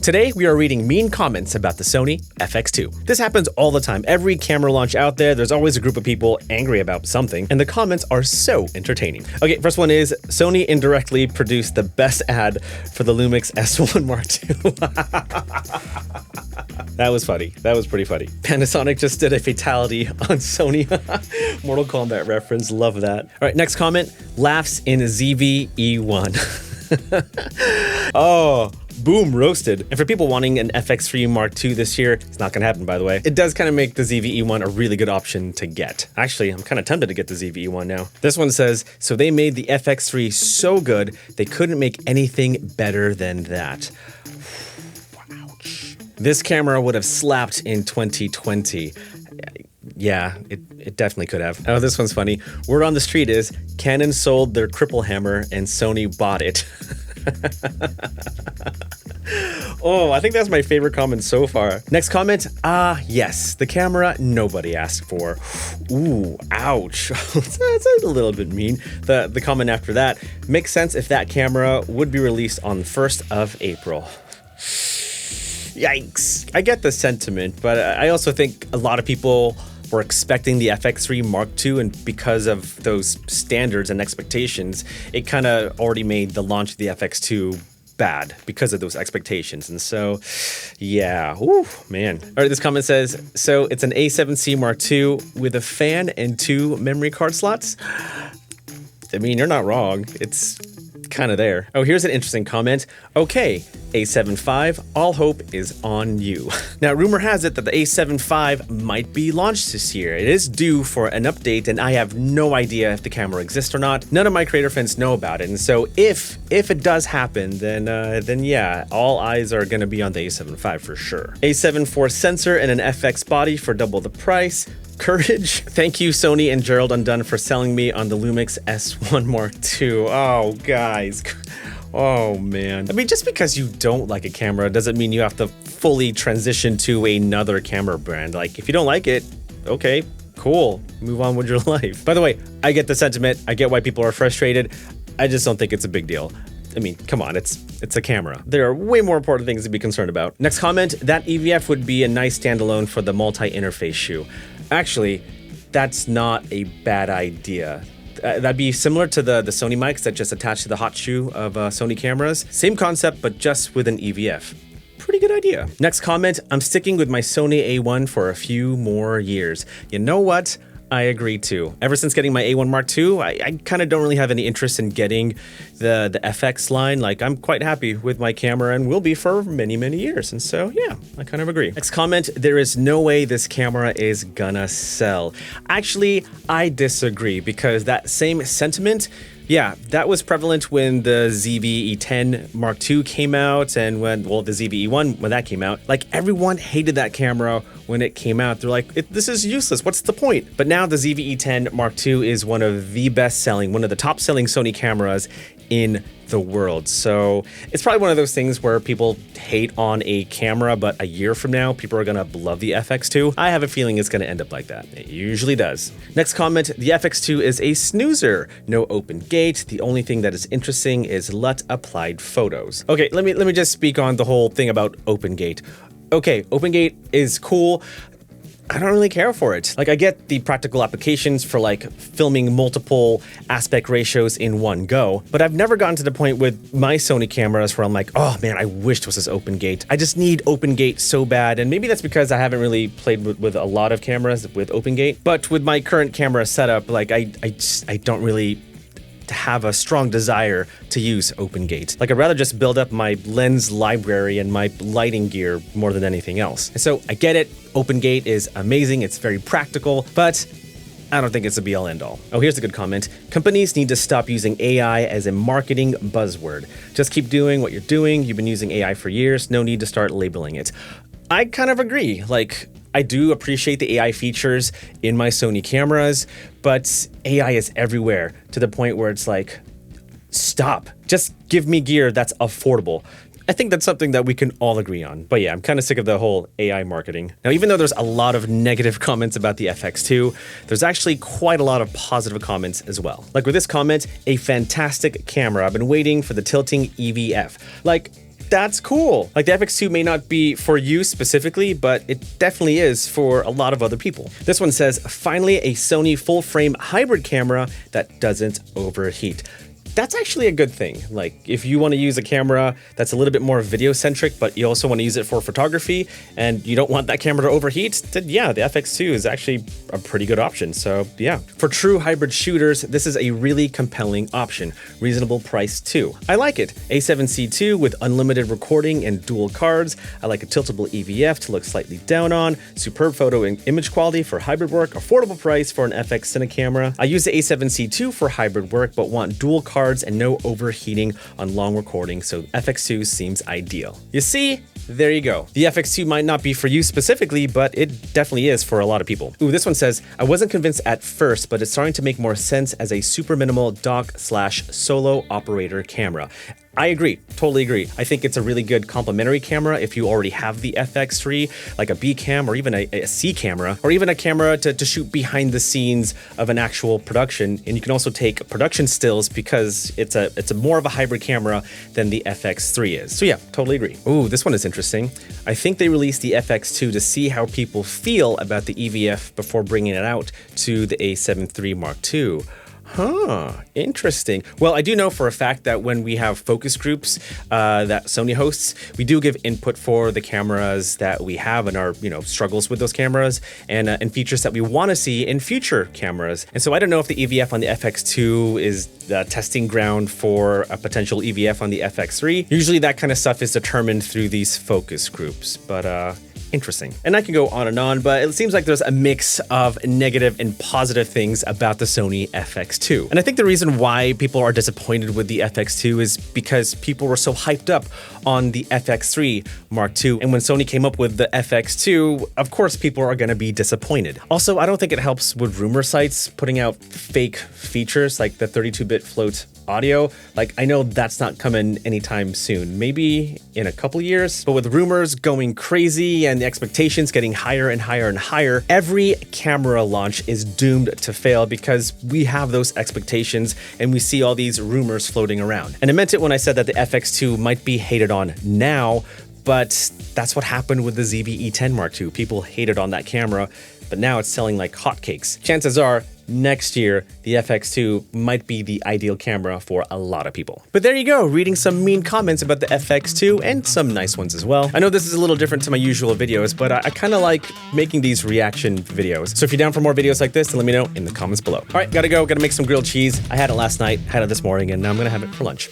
Today, we are reading mean comments about the Sony FX2. This happens all the time. Every camera launch out there's always a group of people angry about something, and the comments are so entertaining. Okay, first one is, Sony indirectly produced the best ad for the Lumix S1 Mark II. That was funny. That was pretty funny. Panasonic just did a fatality on Sony. Mortal Kombat reference, love that. All right, next comment, laughs in ZV-E1. Oh, boom, roasted. And for people wanting an FX3 Mark II this year, it's not gonna happen, by the way. It does kind of make the ZV-E1 a really good option to get. Actually, I'm kind of tempted to get the ZV-E1 now. This one says, so they made the FX3 so good, they couldn't make anything better than that. Ouch. This camera would have slapped in 2020. Yeah, it definitely could have. Oh, this one's funny. Word on the street is Canon sold their cripple hammer and Sony bought it. Oh, I think that's my favorite comment so far. Next comment, yes, the camera nobody asked for. Ooh, ouch. That's a little bit mean. The comment after that, makes sense if that camera would be released on 1st of April. Yikes. I get the sentiment, but I also think a lot of people were expecting the FX3 Mark II, and because of those standards and expectations, it kind of already made the launch of the FX2 bad because of those expectations. And so, yeah, whew, man. All right, this comment says, so it's an A7C Mark II with a fan and 2 memory card slots? I mean, you're not wrong. It's kind of there. Oh, here's an interesting comment. Okay, A7 IV, all hope is on you. Now, rumor has it that the A7 V might be launched this year. It is due for an update, and I have no idea if the camera exists or not. None of my creator friends know about it, and so if it does happen, then yeah, all eyes are going to be on the A7 V for sure. A7 IV sensor and an FX body for double the price. Courage. Thank you, Sony and Gerald Undone, for selling me on the Lumix S1 Mark II. Oh, guys. Oh, man. I mean, just because you don't like a camera doesn't mean you have to fully transition to another camera brand. Like, if you don't like it, okay, cool. Move on with your life. By the way, I get the sentiment. I get why people are frustrated. I just don't think it's a big deal. I mean, come on, it's a camera. There are way more important things to be concerned about. Next comment, that EVF would be a nice standalone for the multi-interface shoe. Actually, that's not a bad idea. That'd be similar to the Sony mics that just attach to the hot shoe of Sony cameras. Same concept, but just with an EVF. Pretty good idea. Next comment, I'm sticking with my Sony A1 for a few more years. You know what? I agree too. Ever since getting my A1 Mark II, I kind of don't really have any interest in getting the FX line. Like, I'm quite happy with my camera and will be for many, many years. And so, yeah, I kind of agree. Next comment, there is no way this camera is gonna sell. Actually, I disagree because that same sentiment, yeah, that was prevalent when the ZV-E10 Mark II came out and when the ZV-E1, when that came out. Like, everyone hated that camera when it came out. They're like, this is useless. What's the point? But now the ZV-E10 Mark II is one of the best-selling, one of the top-selling Sony cameras in the world. So it's probably one of those things where people hate on a camera, but a year from now, people are gonna love the FX2. I have a feeling it's gonna end up like that. It usually does. Next comment, the FX2 is a snoozer. No open gate. The only thing that is interesting is LUT applied photos. Okay, let me just speak on the whole thing about open gate. Okay, open gate is cool. I don't really care for it. Like, I get the practical applications for like filming multiple aspect ratios in one go, but I've never gotten to the point with my Sony cameras where I'm like, oh man, I wish this was open gate. I just need open gate so bad. And maybe that's because I haven't really played with a lot of cameras with open gate, but with my current camera setup, like I don't really have a strong desire to use open gate. Like, I'd rather just build up my lens library and my lighting gear more than anything else. And so I get it. Open gate is amazing. It's very practical, but I don't think it's a be-all end-all. Oh, here's a good comment. Companies need to stop using AI as a marketing buzzword. Just keep doing what you're doing. You've been using AI for years. No need to start labeling it. I kind of agree. Like, I do appreciate the AI features in my Sony cameras, but AI is everywhere to the point where it's like, stop. Just give me gear that's affordable. I think that's something that we can all agree on. But yeah, I'm kind of sick of the whole AI marketing. Now, even though there's a lot of negative comments about the FX2, there's actually quite a lot of positive comments as well. Like with this comment, a fantastic camera. I've been waiting for the tilting EVF. Like, that's cool. Like the FX2 may not be for you specifically, but it definitely is for a lot of other people. This one says, finally a Sony full frame hybrid camera that doesn't overheat. That's actually a good thing. Like if you want to use a camera that's a little bit more video centric, but you also want to use it for photography and you don't want that camera to overheat, then yeah, the FX2 is actually a pretty good option. So yeah, for true hybrid shooters, this is a really compelling option. Reasonable price too. I like it. A7C II with unlimited recording and dual cards. I like a tiltable EVF to look slightly down on. Superb photo and image quality for hybrid work. Affordable price for an FX Cine camera. I use the A7C II for hybrid work, but want dual cards and no overheating on long recording, so FX2 seems ideal. You see? There you go. The FX2 might not be for you specifically, but it definitely is for a lot of people. Ooh, this one says, I wasn't convinced at first, but it's starting to make more sense as a super minimal dock/solo operator camera. I agree, totally agree. I think it's a really good complementary camera if you already have the FX3, like a B cam or even a C camera, or even a camera to shoot behind the scenes of an actual production. And you can also take production stills because it's a more of a hybrid camera than the FX3 is. So yeah, totally agree. Ooh, this one is interesting. I think they released the FX2 to see how people feel about the EVF before bringing it out to the A7 III Mark II. Huh, interesting. Well, I do know for a fact that when we have focus groups that Sony hosts, we do give input for the cameras that we have and our, struggles with those cameras and features that we want to see in future cameras. And so I don't know if the EVF on the FX2 is the testing ground for a potential EVF on the FX3. Usually that kind of stuff is determined through these focus groups, but interesting. And I can go on and on, but it seems like there's a mix of negative and positive things about the Sony FX2. And I think the reason why people are disappointed with the FX2 is because people were so hyped up on the FX3 Mark II. And when Sony came up with the FX2, of course, people are going to be disappointed. Also, I don't think it helps with rumor sites putting out fake features like the 32-bit float audio. Like, I know that's not coming anytime soon, maybe in a couple years, but with rumors going crazy and the expectations getting higher and higher and higher, every camera launch is doomed to fail because we have those expectations and we see all these rumors floating around. And I meant it when I said that the FX2 might be hated on now, but that's what happened with the ZV-E10 Mark II. People hated on that camera, but now it's selling like hotcakes. Chances are, next year, the FX2 might be the ideal camera for a lot of people. But there you go, reading some mean comments about the FX2 and some nice ones as well. I know this is a little different to my usual videos, but I kind of like making these reaction videos. So if you're down for more videos like this, then let me know in the comments below. All right, gotta go, gotta make some grilled cheese. I had it last night, had it this morning, and now I'm gonna have it for lunch.